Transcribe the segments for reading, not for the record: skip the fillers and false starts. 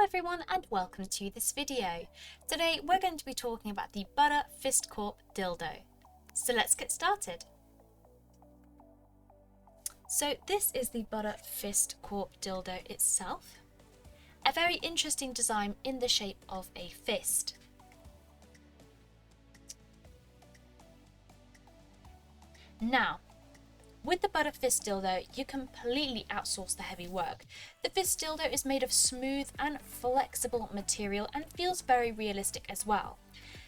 everyone and welcome to this video. Today we're going to be talking about the Butter Fist Corp dildo. So let's get started. So this is the Butter Fist Corp dildo itself. A very interesting design in the shape of a fist. Now, with the Butter Fist dildo, you completely outsource the heavy work. The Fist dildo is made of smooth and flexible material and feels very realistic as well.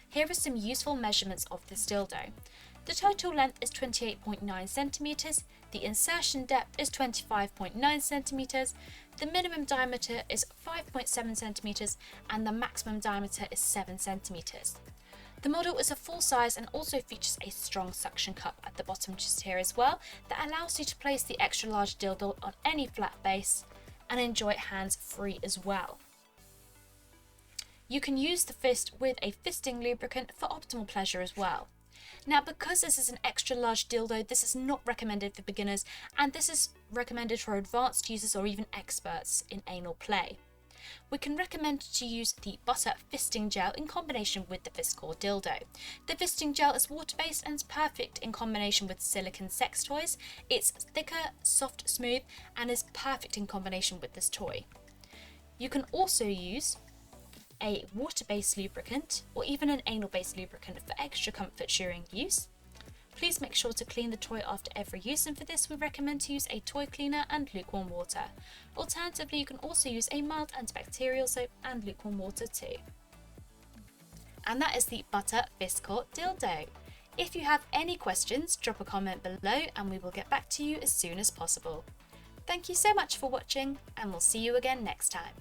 Here are some useful measurements of this dildo. The total length is 28.9 centimeters, the insertion depth is 25.9 centimeters, the minimum diameter is 5.7 centimeters, and the maximum diameter is 7 centimeters. The model is a full size and also features a strong suction cup at the bottom just here as well that allows you to place the extra large dildo on any flat base and enjoy it hands free as well. You can use the fist with a fisting lubricant for optimal pleasure as well. Now, because this is an extra large dildo, this is not recommended for beginners, and this is recommended for advanced users or even experts in anal play. We can recommend to use the Butter Fisting Gel in combination with the Fistcore dildo. The fisting gel is water-based and is perfect in combination with silicone sex toys. It's thicker, soft, smooth, and is perfect in combination with this toy. You can also use a water-based lubricant or even an anal-based lubricant for extra comfort during use. Please make sure to clean the toy after every use, and for this we recommend to use a toy cleaner and lukewarm water. Alternatively, you can also use a mild antibacterial soap and lukewarm water too. And that is the Butter Fistcore dildo. If you have any questions, drop a comment below and we will get back to you as soon as possible. Thank you so much for watching, and we'll see you again next time.